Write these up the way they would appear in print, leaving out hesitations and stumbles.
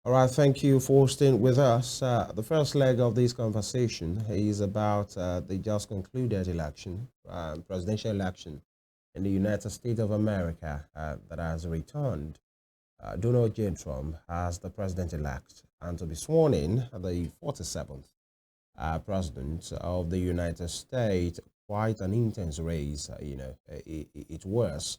All right, thank you for staying with us. The first leg of this conversation is about the just concluded election, presidential election in the United States of America that has returned Donald J. Trump as the president-elect and to be sworn in the 47th president of the United States. Quite an intense race, it was.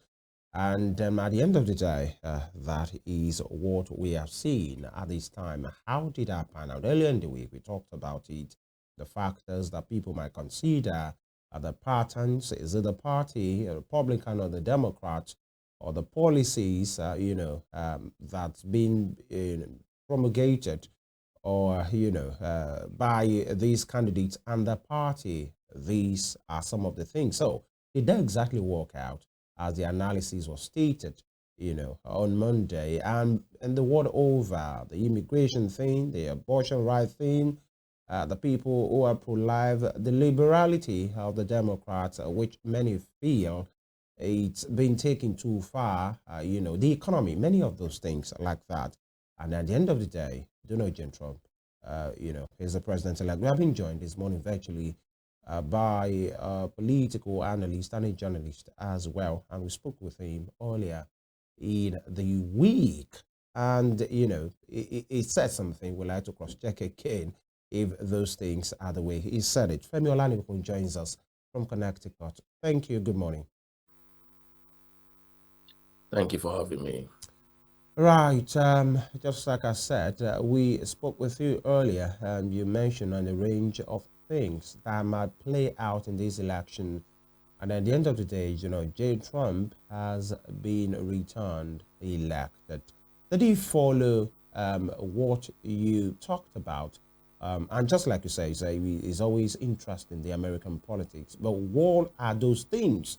And at the end of the day, that is what we have seen at this time. How did that pan out? Earlier in the week, we talked about it, the factors that people might consider, the patterns. Is it the party, a Republican or the Democrat, or the policies, that's been promulgated or, by these candidates and the party? These are some of the things. So, did that exactly work out as the analysis was stated, on Monday? And the world over, the immigration thing, the abortion right thing, the people who are pro-life, the liberality of the Democrats, which many feel it's been taken too far, the economy, many of those things like that. And at the end of the day, Donald J. Trump, is the president-elect. We have been joined this morning virtually by a political analyst and a journalist as well. And we spoke with him earlier in the week. And, he said something we like to cross check again if those things are the way he said it. Femi Olanipekun joins us from Connecticut. Thank you. Good morning. Thank you for having me. Right, just like I said, we spoke with you earlier, and you mentioned on a range of things that might play out in this election. And at the end of the day, J. Trump has been returned elected. Did he follow what you talked about? And just like you say, he's always interested in the American politics. But what are those things?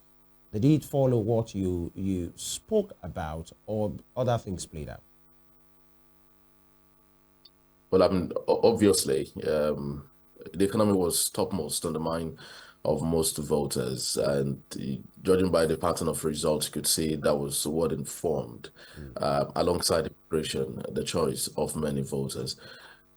Did it follow what you spoke about, or other things played out? Well, obviously, the economy was topmost on the mind of most voters, and judging by the pattern of results, you could see that was what informed, alongside immigration, the choice of many voters.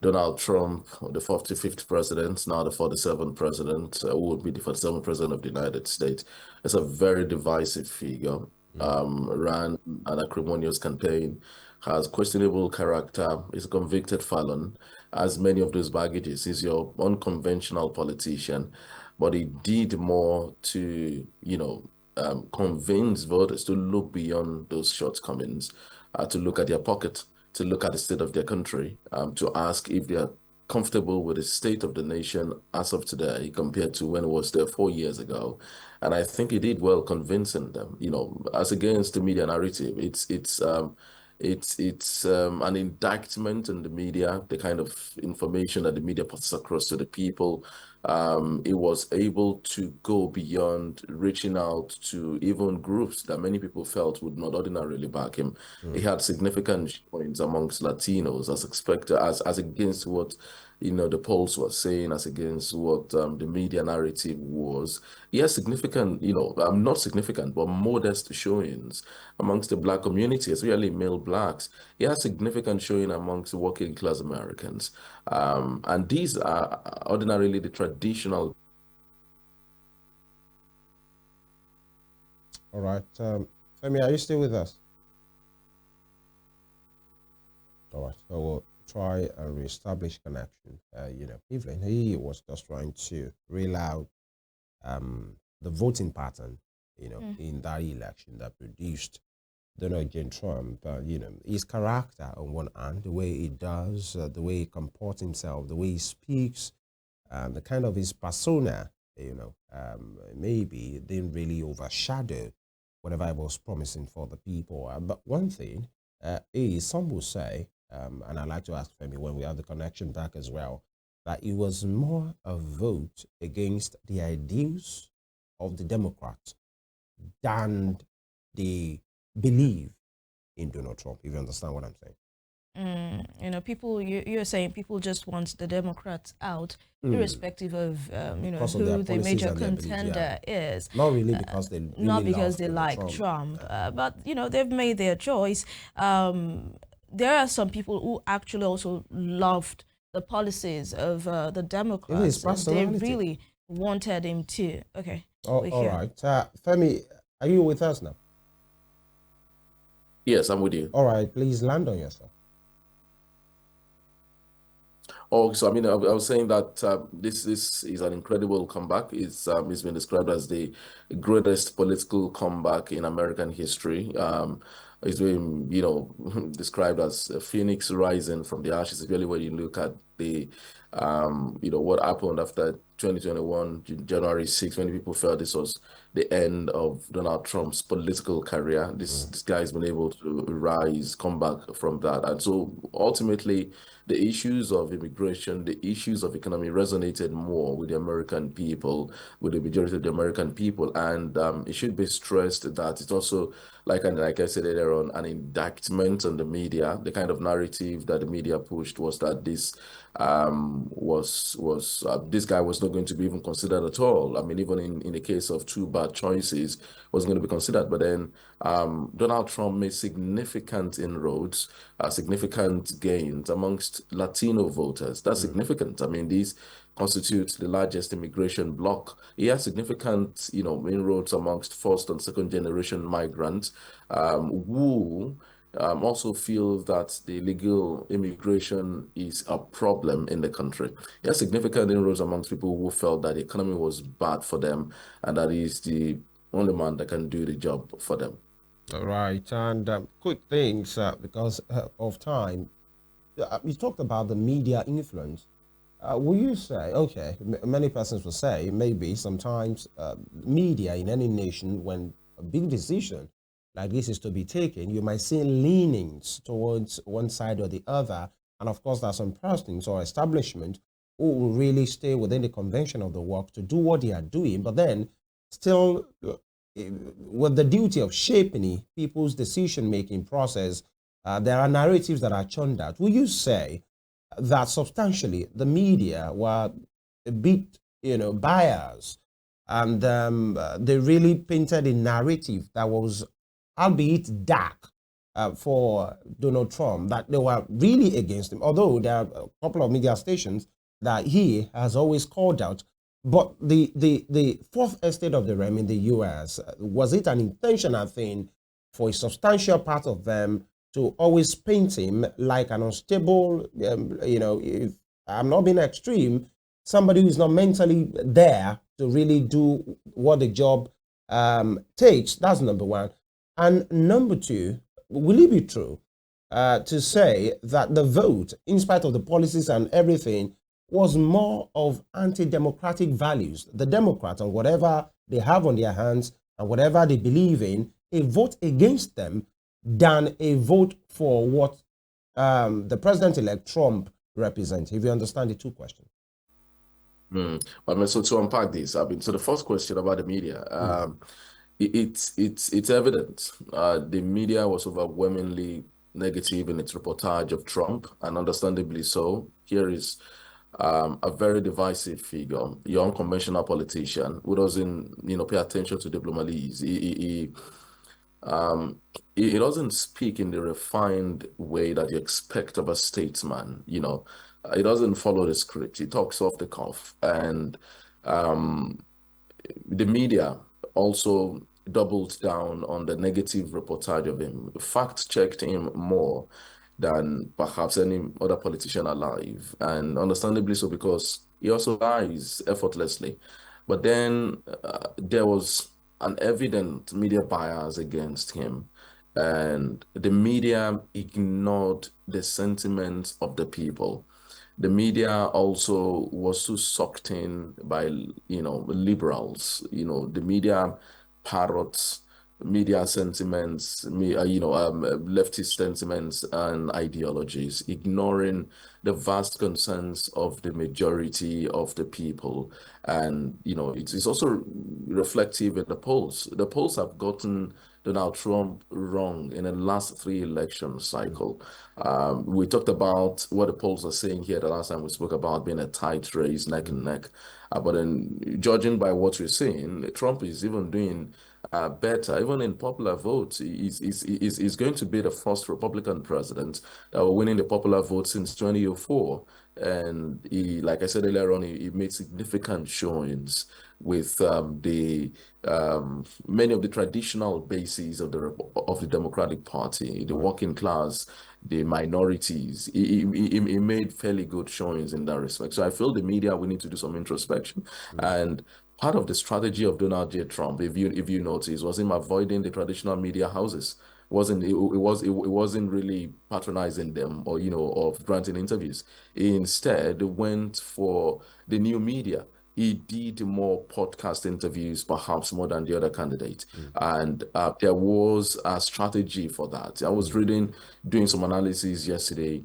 Donald Trump, the 45th president, now the 47th president, who would be the 47th president of the United States, is a very divisive figure. Ran an acrimonious campaign, has questionable character, is a convicted felon, has many of those baggages. He's your unconventional politician, but he did more to, convince voters to look beyond those shortcomings, to look at their pocket, to look at the state of their country, to ask if they are comfortable with the state of the nation as of today compared to when it was there 4 years ago. And I think he did well convincing them, as against the media narrative. It's an indictment on the media, the kind of information that the media puts across to the people. It was able to go beyond reaching out to even groups that many people felt would not ordinarily back him. He had significant points amongst Latinos, as expected, as against what the polls were saying, as against what the media narrative was. He has significant, not significant, but modest showings amongst the Black community, especially male Blacks. He has significant showing amongst working class Americans. And these are ordinarily the traditional. All right, Femi, are you still with us? All right, so we'll try and reestablish connection. Evelyn, he was just trying to reel out the voting pattern, in that election that produced Donald J. Trump. His character on one hand, the way he does, the way he comports himself, the way he speaks, the kind of his persona, maybe didn't really overshadow whatever I was promising for the people. But one thing is, some will say, and I'd like to ask Femi when we have the connection back as well, that it was more a vote against the ideals of the Democrats than they believe in Donald Trump, if you understand what I'm saying. People, you're saying people just want the Democrats out, irrespective of, Because of their who the policies major and their beliefs, contender is. Not really because they really Not because love they Donald like Trump, Yeah. but they've made their choice. there are some people who actually also loved the policies of the Even his Democrats. They personality. really wanted him to. Okay, Oh, we're all here. right. Femi, are you with us now? Yes, I'm with you. All right, please land on yourself. Oh, so I mean, I was saying that this is an incredible comeback. It's been described as the greatest political comeback in American history. It's been, described as a phoenix rising from the ashes. Really, when you look at the, what happened after 2021, January 6th, many people felt this was the end of Donald Trump's political career. This guy's been able to rise, come back from that, and so ultimately, the issues of immigration, the issues of economy resonated more with the American people, with the majority of the American people. And it should be stressed that it's also, like I said earlier on, an indictment on the media. The kind of narrative that the media pushed was that this this guy was not going to be even considered at all. I mean, even in the case of two bad choices, wasn't going to be considered. But then Donald Trump made significant inroads, significant gains amongst Latino voters. That's significant. I mean, these constitute the largest immigration bloc. He has significant, inroads amongst first and second generation migrants who also feel that the illegal immigration is a problem in the country. He has significant inroads amongst people who felt that the economy was bad for them and that he's the only man that can do the job for them. All right, and quick things because of time. You talked about the media influence. Will you say, okay, many persons will say maybe sometimes media in any nation, when a big decision like this is to be taken, you might see leanings towards one side or the other. And of course, there are some persons or establishment who will really stay within the convention of the work to do what they are doing, but then still with the duty of shaping people's decision-making process, there are narratives that are churned out. Will you say that substantially the media were a bit, biased, and they really painted a narrative that was, albeit dark, for Donald Trump, that they were really against him? Although there are a couple of media stations that he has always called out. But the fourth estate of the realm in the US, was it an intentional thing for a substantial part of them to always paint him like an unstable, if I'm not being extreme, somebody who is not mentally there to really do what the job takes? That's number one. And number two, will it be true to say that the vote, in spite of the policies and everything, was more of anti-democratic values? The Democrats, and whatever they have on their hands and whatever they believe in, a vote against them than a vote for what the president-elect Trump represents. If you understand the two questions. I mean, so to unpack this, I mean, so the first question about the media, it's evident. The media was overwhelmingly negative in its reportage of Trump, and understandably so. Here is a very divisive figure, a unconventional politician who doesn't, pay attention to diplomatese. He doesn't speak in the refined way that you expect of a statesman. He doesn't follow the script. He talks off the cuff, and the media also doubled down on the negative reportage of him, fact-checked him more than perhaps any other politician alive, and understandably so, because he also lies effortlessly. But then there was an evident media bias against him, and the media ignored the sentiments of the people. The media also was so sucked in by, liberals. The media parrots media sentiments, leftist sentiments and ideologies, ignoring the vast concerns of the majority of the people. And, it's also reflective in the polls. The polls have gotten Donald Trump wrong in the last 3 election cycle. We talked about what the polls are saying here the last time we spoke about being a tight race, neck and neck. But then, judging by what we're seeing, Trump is even doing better, even in popular votes. He's going to be the first Republican president that will win in the popular vote since 2004. And he, like I said earlier on, he made significant showings with the many of the traditional bases of the Democratic Party, the working class, the minorities. He made fairly good showings in that respect. So I feel the media, we need to do some introspection. And part of the strategy of Donald J. Trump, if you notice, was him avoiding the traditional media houses. It wasn't really patronizing them or or granting interviews. He instead went for the new media. He did more podcast interviews, perhaps more than the other candidate. And there was a strategy for that. I was doing some analysis yesterday,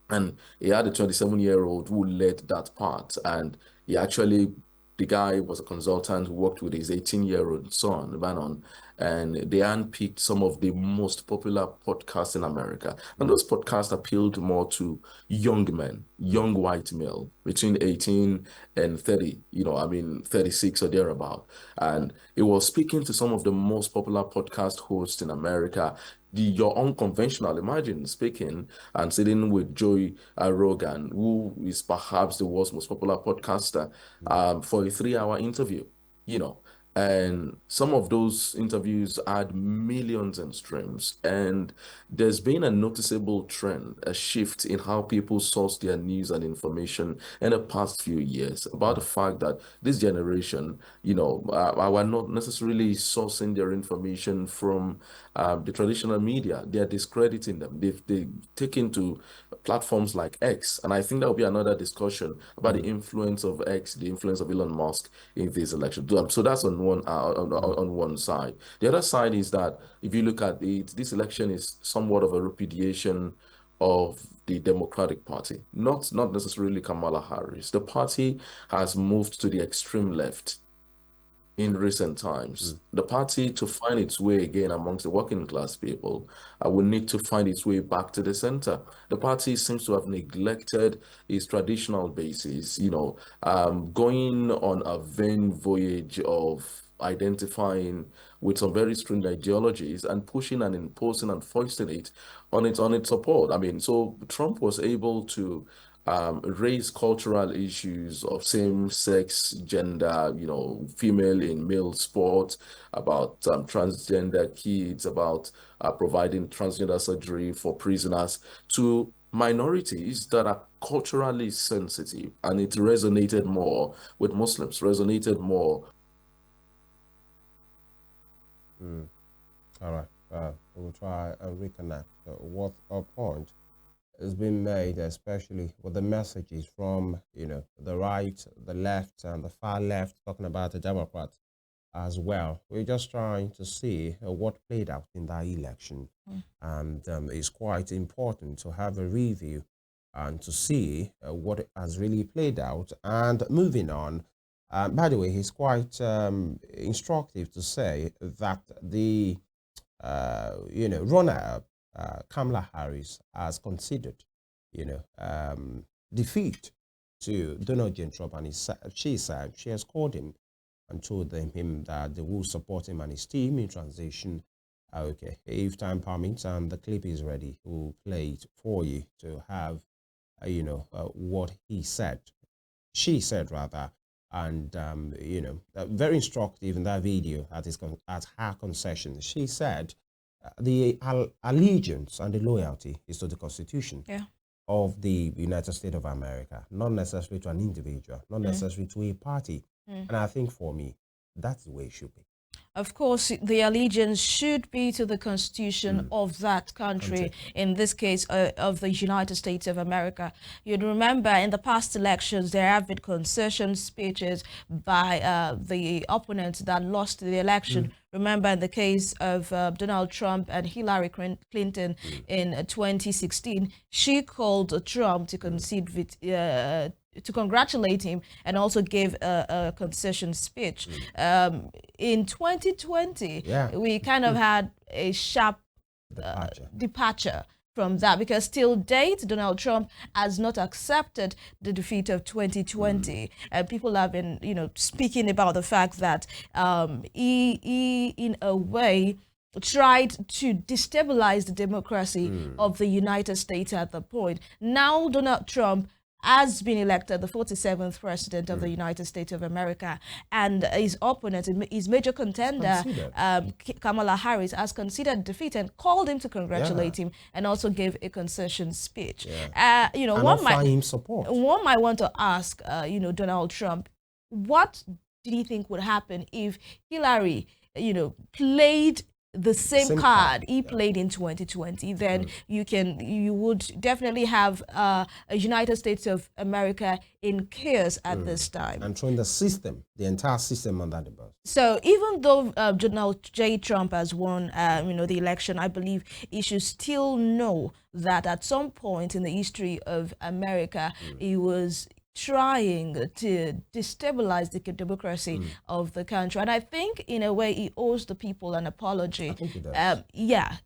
and he had a 27-year-old who led that part. And he actually, the guy was a consultant who worked with his 18-year-old son, Bannon, and they handpicked some of the most popular podcasts in America. And those podcasts appealed more to young men, young white male between 18 and 30, 36 or thereabout. And he was speaking to some of the most popular podcast hosts in America. Your unconventional, imagine speaking and sitting with Joey Rogan, who is perhaps the world's most popular podcaster, for a 3-hour interview, you know. And some of those interviews had millions in streams. And there's been a noticeable trend, a shift in how people source their news and information in the past few years about the fact that this generation, are not necessarily sourcing their information from the traditional media. They are discrediting them. They've taken to platforms like X, and I think that will be another discussion about the influence of X, the influence of Elon Musk in this election. So that's on one side. The other side is that if you look at it, this election is somewhat of a repudiation of the Democratic Party, not necessarily Kamala Harris. The party has moved to the extreme left in recent times. The party, to find its way again amongst the working class people, will need to find its way back to the center. The party seems to have neglected its traditional bases, going on a vain voyage of identifying with some very strange ideologies and pushing and imposing and foisting it on its support. I mean, so Trump was able to raise cultural issues of same-sex gender, female in male sport, about transgender kids, about providing transgender surgery for prisoners, to minorities that are culturally sensitive. And it resonated more with Muslims, resonated more. All right. We'll try and reconnect. What a point has been made, especially with the messages from, the right, the left, and the far left, talking about the Democrats as well. We're just trying to see what played out in that election. And it's quite important to have a review and to see what has really played out. And moving on, by the way, it's quite instructive to say that the runner-up, Kamala Harris, has considered, defeat to Donald J. Trump, and she said she has called him and told him that they will support him and his team in transition. Okay, if time permits and the clip is ready, we'll play it for you to have, what he said, she said rather, and very instructive in that video at her concession. She said the allegiance and the loyalty is to the Constitution of the United States of America, not necessarily to an individual, not necessarily to a party. And I think for me, that's the way it should be. Of course, the allegiance should be to the Constitution of that country, in this case, of the United States of America. You'd remember in the past elections, there have been concession speeches by the opponents that lost the election. Remember in the case of Donald Trump and Hillary Clinton in 2016, she called Trump to concede to congratulate him and also gave a concession speech. In 2020, we kind of had a sharp departure from that, because till date, Donald Trump has not accepted the defeat of 2020. And people have been, speaking about the fact that he in a way, tried to destabilize the democracy of the United States at the point. Now, Donald Trump has been elected the 47th president of the United States of America, and his opponent, his major contender, Kamala Harris, has considered defeat and called him to congratulate him, and also gave a concession speech. And offer him support. One might want to ask, Donald Trump, what did he think would happen if Hillary, played the same card he played in 2020? Then you would definitely have a United States of America in chaos at this time, and throwing the entire system under the bus. So even though Donald J. Trump has won the election, I believe he should still know that at some point in the history of America, he was trying to destabilize the democracy of the country. And I think in a way he owes the people an apology. I think he does.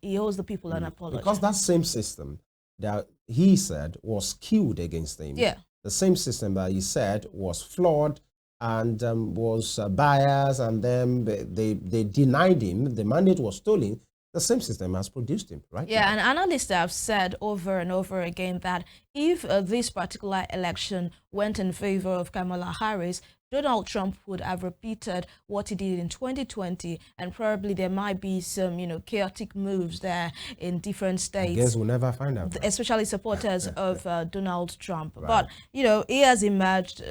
He owes the people an apology. Because that same system that he said was skewed against him, the same system that he said was flawed and was biased, and then they denied him, the mandate was stolen. The same system has produced him, right? Yeah, and analysts have said over and over again that if this particular election went in favor of Kamala Harris, Donald Trump would have repeated what he did in 2020, and probably there might be some, chaotic moves there in different states. I guess we'll never find out. Especially supporters of Donald Trump. Right. But, he has emerged.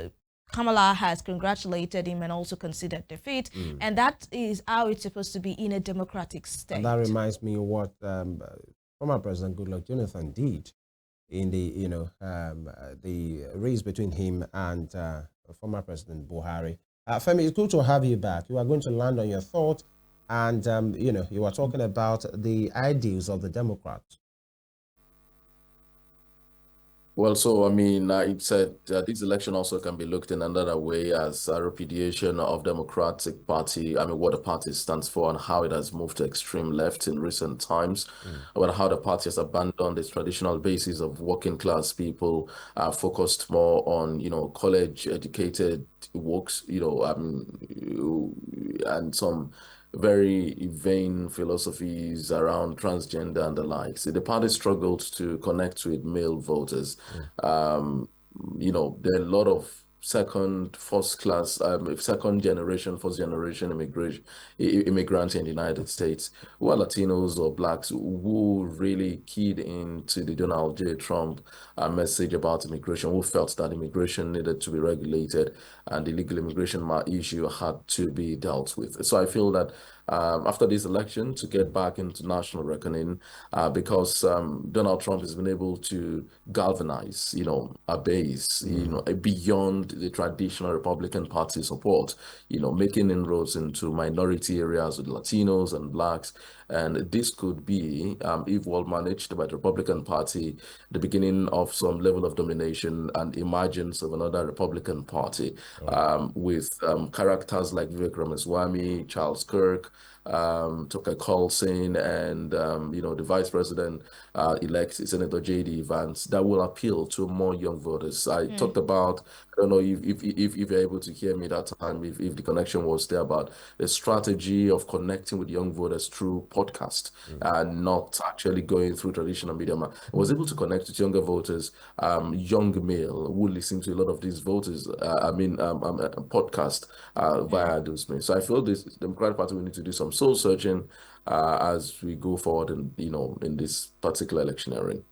Kamala has congratulated him and also considered defeat, and that is how it's supposed to be in a democratic state. And that reminds me of what former President Goodluck Jonathan did in the the race between him and former President Buhari. Femi, it's good to have you back. You are going to land on your thought, and you are talking about the ideals of the Democrats. Well, so I mean, it said this election also can be looked in another way as a repudiation of Democratic Party. I mean, what the party stands for and how it has moved to extreme left in recent times, about how the party has abandoned its traditional basis of working class people, focused more on college educated works, and some very vain philosophies around transgender and the like. So the party struggled to connect with male voters. There are a lot of second generation, first generation immigrants in the United States who are Latinos or blacks who really keyed into the Donald J. Trump message about immigration, who felt that immigration needed to be regulated and the illegal immigration issue had to be dealt with. So I feel that after this election, to get back into national reckoning, because Donald Trump has been able to galvanize, a base, beyond the traditional Republican Party support, making inroads into minority areas with Latinos and blacks. And this could be, if well managed by the Republican Party, the beginning of some level of domination and emergence of another Republican Party, with characters like Vivek Ramaswamy, Charles Kirk, Tucker Carlson, and the Vice President elect Senator J.D. Vance, that will appeal to more young voters. I talked about, I don't know if you're able to hear me that time, if the connection was there, about the strategy of connecting with young voters through podcast and not actually going through traditional media. I was able to connect with younger voters, young male who listen to a lot of these voters, podcast via those means. So I feel this Democratic Party will need to do some soul searching as we go forward in this particular electioneering.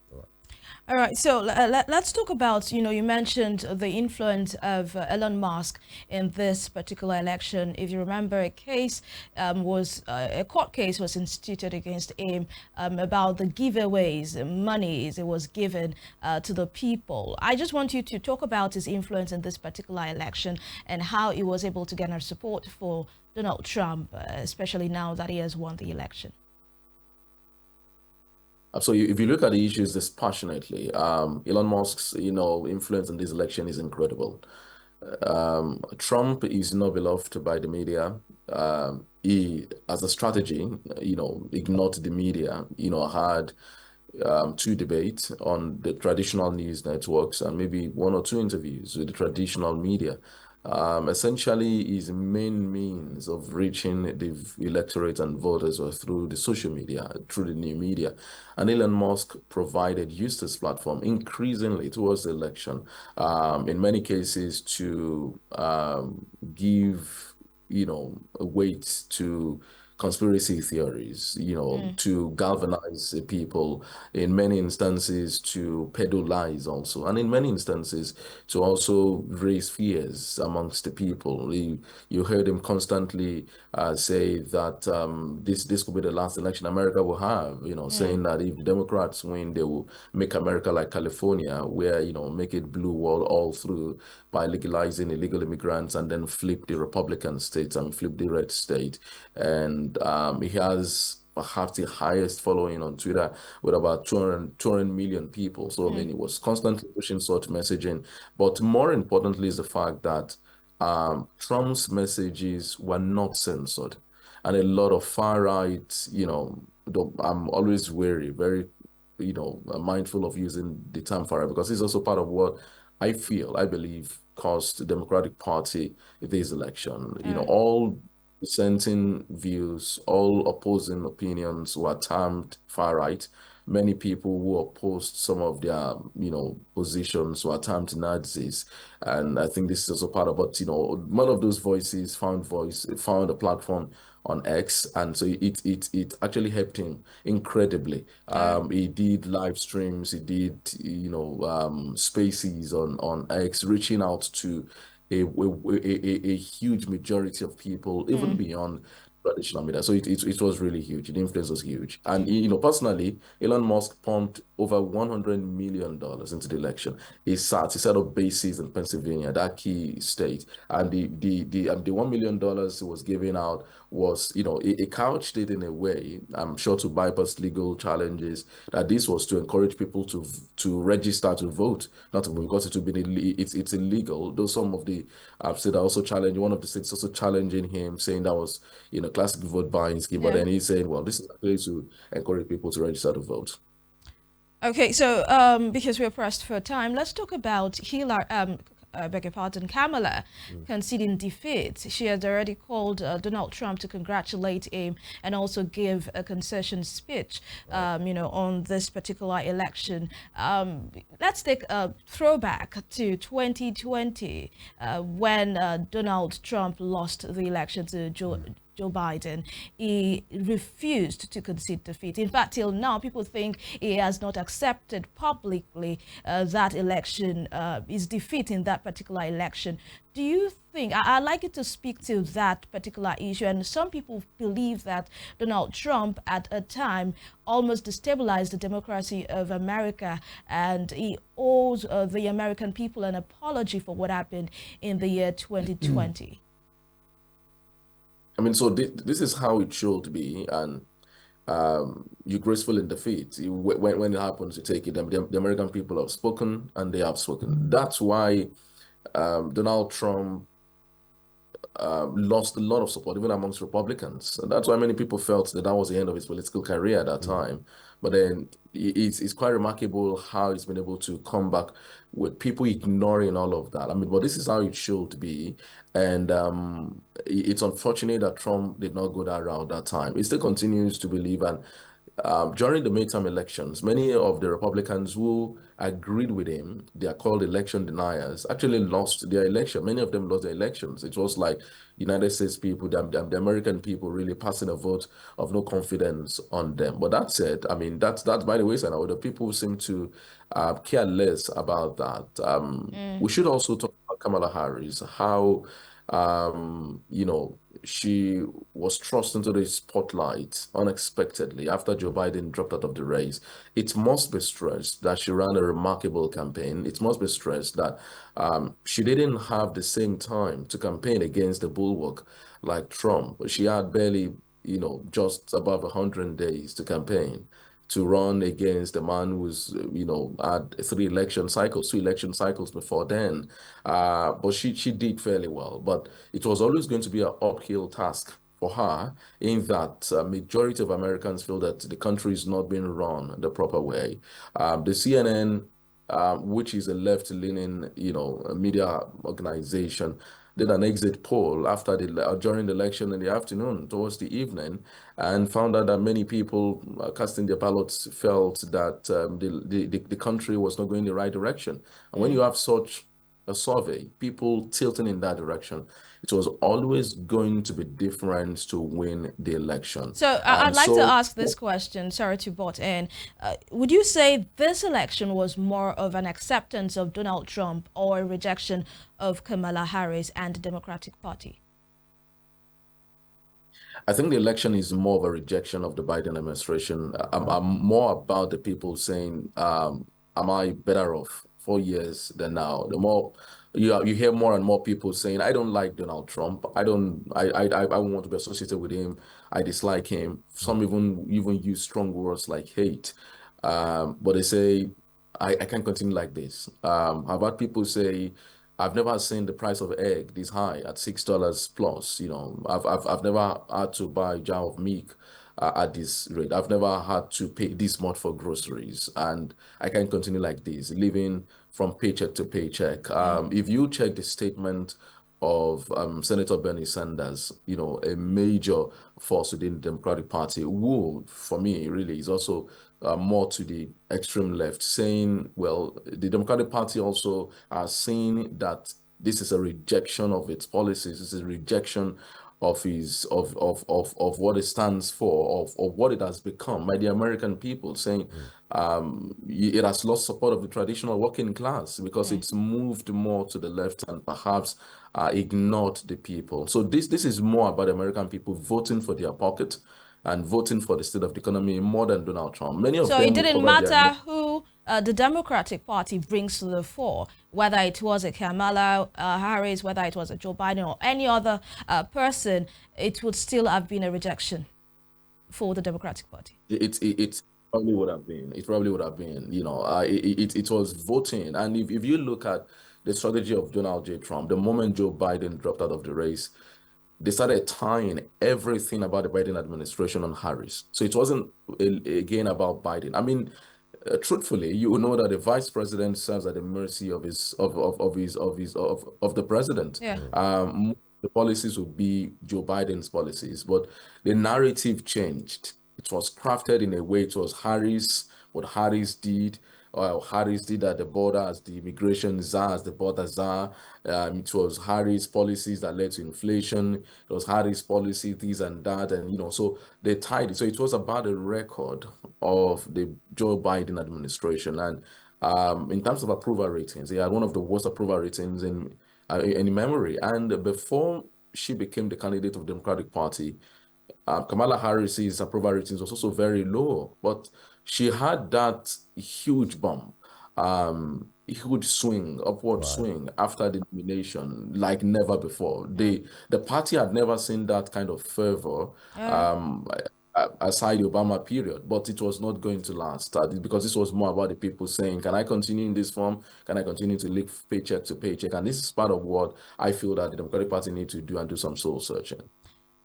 All right, so let's talk about, you mentioned the influence of Elon Musk in this particular election. If you remember, a court case was instituted against him about the giveaways, monies it was given to the people. I just want you to talk about his influence in this particular election and how he was able to garner support for Donald Trump, especially now that he has won the election. So if you look at the issues dispassionately, Elon Musk's, influence in this election is incredible. Trump is not beloved by the media. He, as a strategy, ignored the media, had two debates on the traditional news networks and maybe one or two interviews with the traditional media. Essentially, his main means of reaching the electorate and voters were through the social media, through the new media. And Elon Musk used this platform increasingly towards the election, in many cases to give, a weight to conspiracy theories, to galvanize people, in many instances to peddle lies also, and in many instances to also raise fears amongst the people. You heard him constantly say that this could be the last election America will have, saying that if the Democrats win, they will make America like California, where, make it blue all through by legalizing illegal immigrants and then flip the Republican states and flip the red state. And he has perhaps the highest following on Twitter with about 200 million people. So, I mean, he was constantly pushing such messaging. But more importantly is the fact that Trump's messages were not censored. And a lot of far right, I'm always wary, very, mindful of using the term far right, because it's also part of what I believe cost the Democratic Party this election. All dissenting views, all opposing opinions were termed far right. Many people who opposed some of their, positions were termed Nazis. And I think this is also part of what, one of those voices found a platform on X. And so it actually helped him incredibly. He did live streams, he did, spaces on X, reaching out to a huge majority of people, even beyond traditional media. So it was really huge. The influence was huge. And, personally, Elon Musk pumped over $100 million into the election. He set up bases in Pennsylvania, that key state. And the $1 million he was giving out was, he couched it in a way, I'm sure, to bypass legal challenges, that this was to encourage people to register to vote, not to vote, because it's illegal. Though some of the states are also challenging, one of the states also challenging him, saying that was, classic vote buying scheme. But then he's saying, well, this is a place to encourage people to register to vote. Okay, so because we're pressed for time, let's talk about beg your pardon, Kamala conceding defeat. She has already called Donald Trump to congratulate him and also give a concession speech, on this particular election. Let's take a throwback to 2020 when Donald Trump lost the election to Joe Biden. He refused to concede defeat. In fact, till now, people think he has not accepted publicly that election, his defeat in that particular election. Do you think, I'd like you to speak to that particular issue, and some people believe that Donald Trump at a time almost destabilized the democracy of America, and he owes the American people an apology for what happened in the year 2020. I mean, so this is how it should be, and you're graceful in defeat. When it happens, you take it. The American people have spoken, and they have spoken. That's why Donald Trump lost a lot of support, even amongst Republicans. And that's why many people felt that was the end of his political career at that time. But then it's quite remarkable how he's been able to come back with people ignoring all of that. I mean, but this is how it should be. And it's unfortunate that Trump did not go that route that time. He still continues to believe, and during the midterm elections, many of the Republicans who agreed with him, they are called election deniers, actually lost their election. Many of them lost their elections. It was like United States people, the American people really passing a vote of no confidence on them. But that said, I mean, that's by the wayside now. The people seem to care less about that. We should also talk about Kamala Harris, how she was thrust into the spotlight unexpectedly after Joe Biden dropped out of the race. It must be stressed that she ran a remarkable campaign. It must be stressed that she didn't have the same time to campaign against the bulwark like Trump. She had barely, just above 100 days to campaign, to run against a man who's, had 2 election cycles before then. But she did fairly well. But it was always going to be an uphill task for her, in that majority of Americans feel that the country is not being run the proper way. The CNN, which is a left-leaning, media organization, did an exit poll after during the election in the afternoon towards the evening, and found out that many people casting their ballots felt that the country was not going in the right direction. And when you have such a survey, people tilting in that direction, it was always going to be different to win the election. So I'd like to ask this question, sorry to butt in. Would you say this election was more of an acceptance of Donald Trump or a rejection of Kamala Harris and the Democratic Party? I think the election is more of a rejection of the Biden administration. I'm more about the people saying, am I better off 4 years than now? The more you hear more and more people saying, I don't like Donald Trump. I want to be associated with him. I dislike him. Some even use strong words like hate. But they say, I can't continue like this. I've had people say, I've never seen the price of egg this high at $6 plus. I've never had to buy a jar of milk at this rate. I've never had to pay this much for groceries, and I can't continue like this, living from paycheck to paycheck. If you check the statement of Senator Bernie Sanders, a major force within the Democratic Party, who, for me, really is also more to the extreme left, saying, well, the Democratic Party also are saying that this is a rejection of its policies, this is a rejection of what it stands for, of what it has become by the American people, saying it has lost support of the traditional working class because it's moved more to the left and perhaps ignored the people. So this is more about American people voting for their pocket and voting for the state of the economy more than Donald Trump. Many of them. So it didn't matter who the Democratic Party brings to the fore, whether it was a Kamala Harris, whether it was a Joe Biden or any other person, it would still have been a rejection for the Democratic Party. It probably would have been. It probably would have been. It was voting, and if you look at the strategy of Donald J. Trump, the moment Joe Biden dropped out of the race, they started tying everything about the Biden administration on Harris. So it wasn't again about Biden. I mean, truthfully, you know that the vice president serves at the mercy of the president. Yeah. The policies would be Joe Biden's policies, but the narrative changed. It was crafted in a way. It was Harris, what Harris did. Harris did at the border as the immigration czar, as the border czar. It was Harris' policies that led to inflation. It was Harris' policy, this and that, and so they tied it. So it was about the record of the Joe Biden administration, and in terms of approval ratings, they had one of the worst approval ratings in memory. And before she became the candidate of the Democratic Party, Kamala Harris's approval ratings was also very low, but she had that huge bump, huge swing, upward swing after the nomination, like never before. The party had never seen that kind of fervor aside the Obama period, but it was not going to last because this was more about the people saying, can I continue in this form? Can I continue to live paycheck to paycheck? And this is part of what I feel that the Democratic Party need to do and do some soul searching.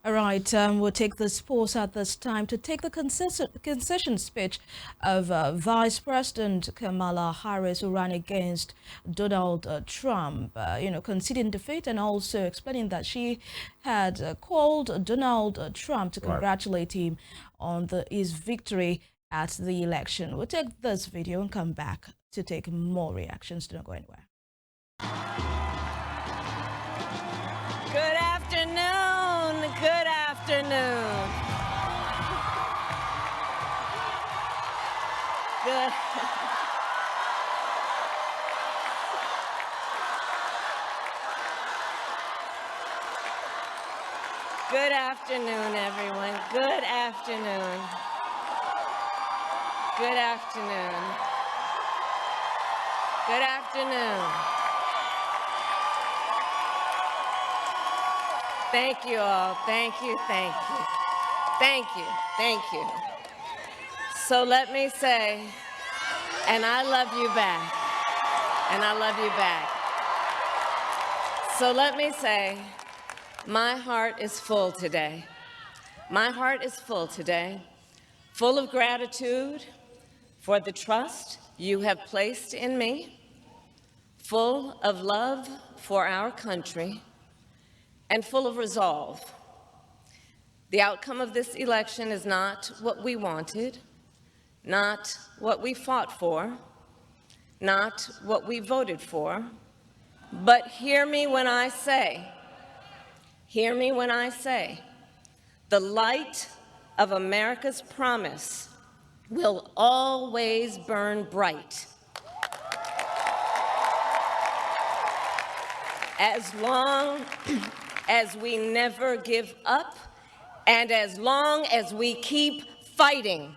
All right, we'll take this pause at this time to take the concession speech of Vice President Kamala Harris, who ran against Donald Trump, conceding defeat and also explaining that she had called Donald Trump to congratulate him on his victory at the election. We'll take this video and come back to take more reactions. Don't go anywhere. Good afternoon. Good afternoon. Good. Good afternoon, everyone. Good afternoon. Good afternoon. Good afternoon. Thank you all. Thank you, thank you. Thank you, thank you. So let me say, and I love you back. And I love you back. So let me say, my heart is full today. My heart is full today, full of gratitude for the trust you have placed in me, full of love for our country, and full of resolve. The outcome of this election is not what we wanted, not what we fought for, not what we voted for, but hear me when I say, the light of America's promise will always burn bright. As long as we never give up, and as long as we keep fighting.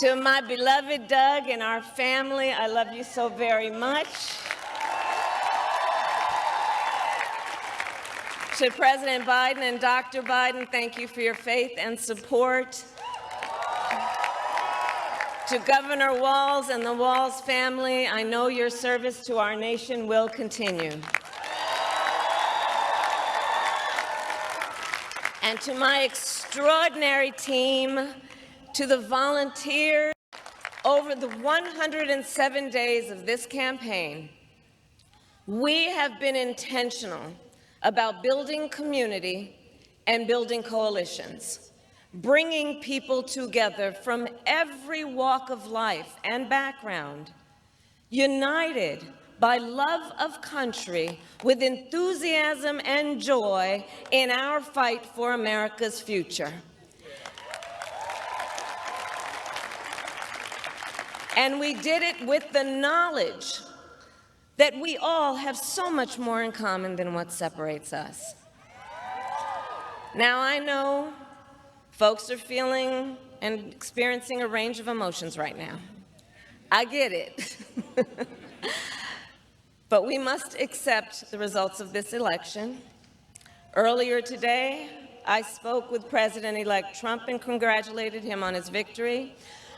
To my beloved Doug and our family, I love you so very much. To President Biden and Dr. Biden, thank you for your faith and support. To Governor Walz and the Walz family, I know your service to our nation will continue. And to my extraordinary team, to the volunteers, over the 107 days of this campaign, we have been intentional about building community and building coalitions, bringing people together from every walk of life and background, united by love of country with enthusiasm and joy in our fight for America's future. And we did it with the knowledge that we all have so much more in common than what separates us. Now, I know folks are feeling and experiencing a range of emotions right now. I get it. But we must accept the results of this election. Earlier today, I spoke with President-elect Trump and congratulated him on his victory.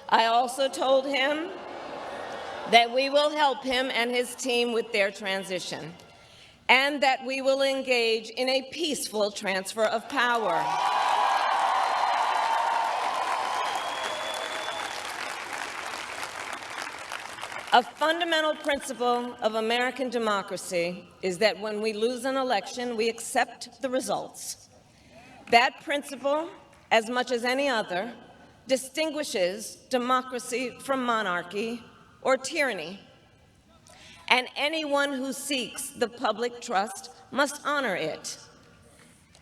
I also told him that we will help him and his team with their transition, and that we will engage in a peaceful transfer of power. A fundamental principle of American democracy is that when we lose an election, we accept the results. That principle, as much as any other, distinguishes democracy from monarchy or tyranny. And anyone who seeks the public trust must honor it.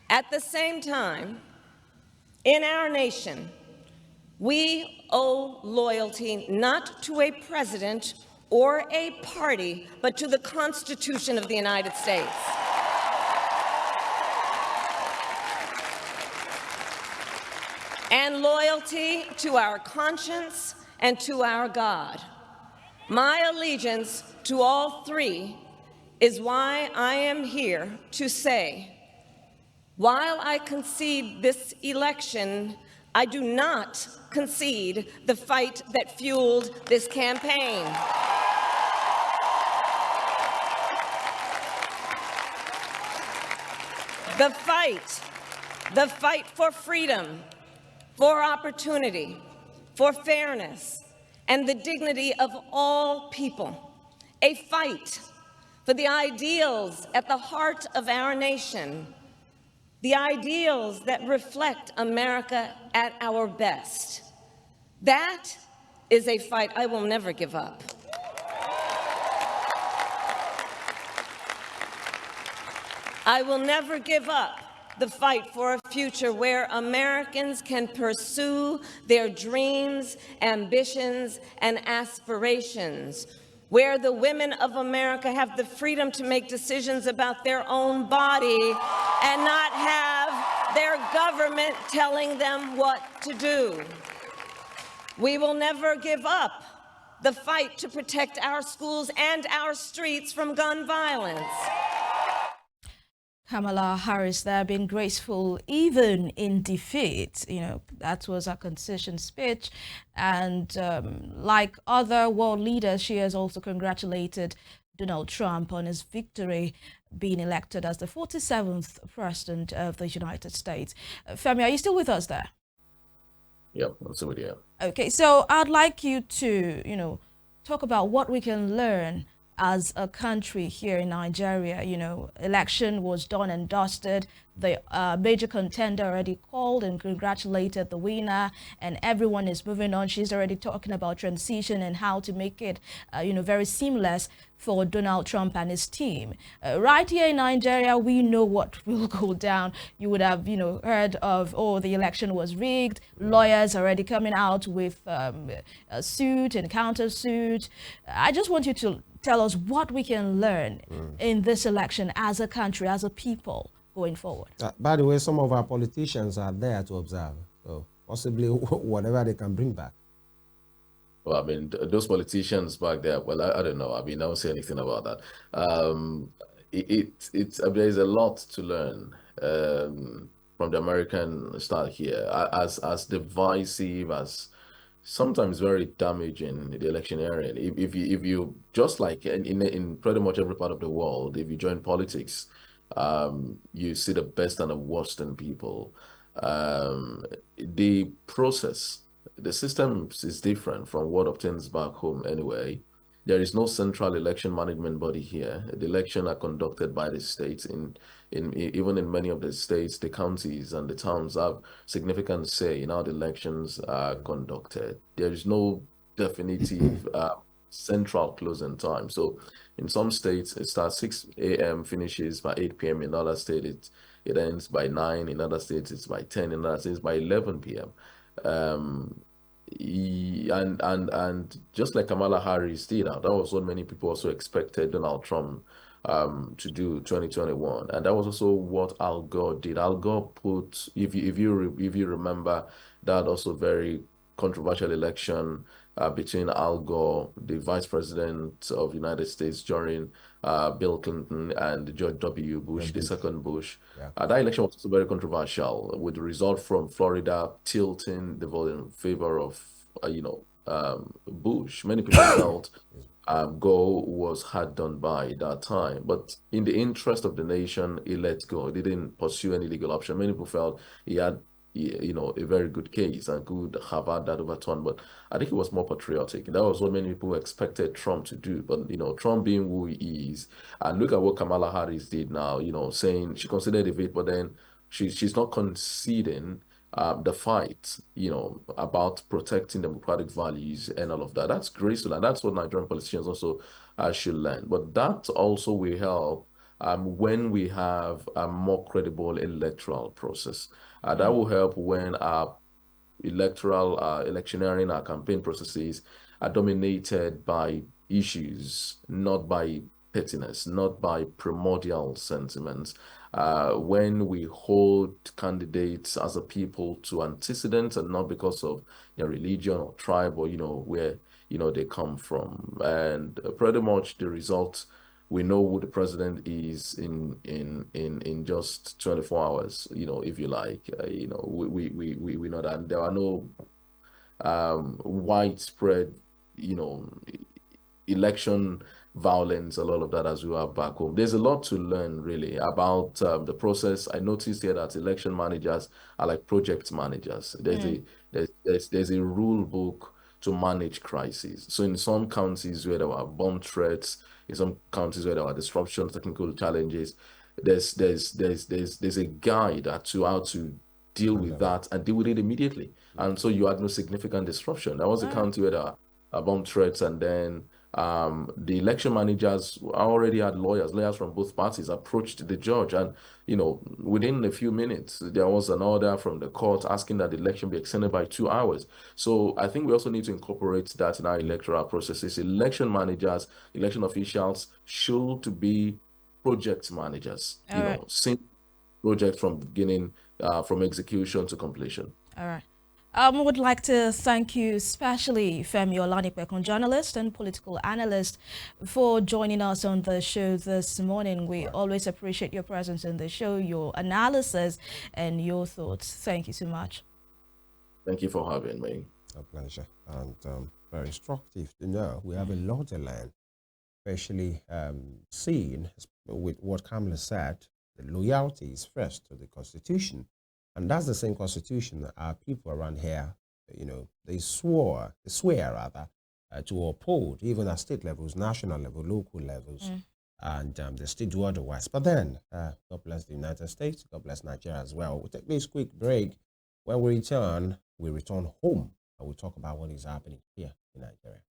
At the same time, in our nation, we owe loyalty not to a president or a party, but to the Constitution of the United States. And loyalty to our conscience and to our God. My allegiance to all three is why I am here to say, while I concede this election, I do not concede the fight that fueled this campaign. The fight for freedom, for opportunity, for fairness, and the dignity of all people. A fight for the ideals at the heart of our nation, the ideals that reflect America at our best. That is a fight I will never give up. I will never give up the fight for a future where Americans can pursue their dreams, ambitions, and aspirations, where the women of America have the freedom to make decisions about their own body and not have their government telling them what to do. We will never give up the fight to protect our schools and our streets from gun violence. Kamala Harris there being graceful even in defeat. You know, that was her concession speech. And like other world leaders, she has also congratulated Donald Trump on his victory, being elected as the 47th president of the United States. Femi, are you still with us there? Yep, I'm still with you. Okay, so I'd like you to, talk about what we can learn as a country here in Nigeria. Election was done and dusted. The major contender already called and congratulated the winner, and everyone is moving on. She's already talking about transition and how to make it, very seamless for Donald Trump and his team. Right here in Nigeria, we know what will go down. You would have, heard of, oh, the election was rigged. Lawyers already coming out with a suit and countersuit. I just want you to tell us what we can learn in this election as a country, as a people, going forward. By the way, some of our politicians are there to observe, so possibly whatever they can bring back. Well, I mean, those politicians back there, well, I don't know. I mean, I don't say anything about that. There's a lot to learn from the American style here, as divisive, as sometimes very damaging in the electioneering. If you just like in pretty much every part of the world, if you join politics, you see the best and the worst in people. The process, the system is different from what obtains back home anyway. There is no central election management body here. The elections are conducted by the states. Even in many of the states, the counties and the towns have significant say in how the elections are conducted. There is no definitive central closing time. So in some states, it starts 6 a.m., finishes by 8 p.m. In other states, it ends by 9. In other states, it's by 10. In other states, by 11 p.m. And just like Kamala Harris did, that was what many people also expected Donald Trump to do 2021, and that was also what Al Gore did. Al Gore put, if you remember, that also very controversial election between Al Gore, the Vice President of the United States during Bill Clinton, and George W. Bush, the second Bush. Yeah. That election was also very controversial, with the result from Florida tilting the vote in favor of, Bush. Many people felt Gore was hard done by that time, but in the interest of the nation, he let go. He didn't pursue any legal option. Many people felt he had, a very good case and could have had that overturned, but I think it was more patriotic. That was what many people expected Trump to do. But Trump being who he is, and look at what Kamala Harris did now. Saying she considered a vote, but then she's not conceding the fight, about protecting democratic values and all of that. That's graceful, and that's what Nigerian politicians also should learn. But that also will help when we have a more credible electoral process. That will help when our electioneering, our campaign processes are dominated by issues, not by pettiness, not by primordial sentiments. When we hold candidates as a people to antecedents and not because of their religion or tribe or where they come from. And pretty much the result, we know who the president is in just 24 hours, if you like. We know that. And there are no widespread, election violence, a lot of that as we are back home. There's a lot to learn really about the process. I noticed here that election managers are like project managers. There's a rule book to manage crises. So in some counties where there were bomb threats, in some counties where there were disruptions, technical challenges, there's a guide to how to deal with that and deal with it immediately. And so you had no significant disruption. There was a county where there were bomb threats, and then the election managers already had lawyers from both parties approached the judge, and within a few minutes there was an order from the court asking that the election be extended by 2 hours. So I think we also need to incorporate that in our electoral processes. Election managers, election officials should be project managers, seeing project from beginning, from execution to completion. All right. I would like to thank you, especially Femi Olanipekun, journalist and political analyst, for joining us on the show this morning. We always appreciate your presence in the show, your analysis, and your thoughts. Thank you so much. Thank you for having me. A pleasure, and very instructive to know. We have a lot to learn. especially seen with what Kamala said, the loyalty is first to the Constitution. And that's the same Constitution that our people around here, they swear rather, to uphold, even at state levels, national level, local levels, and they still do otherwise. But then, God bless the United States, God bless Nigeria as well. We'll take this quick break. When we return home, and we'll talk about what is happening here in Nigeria.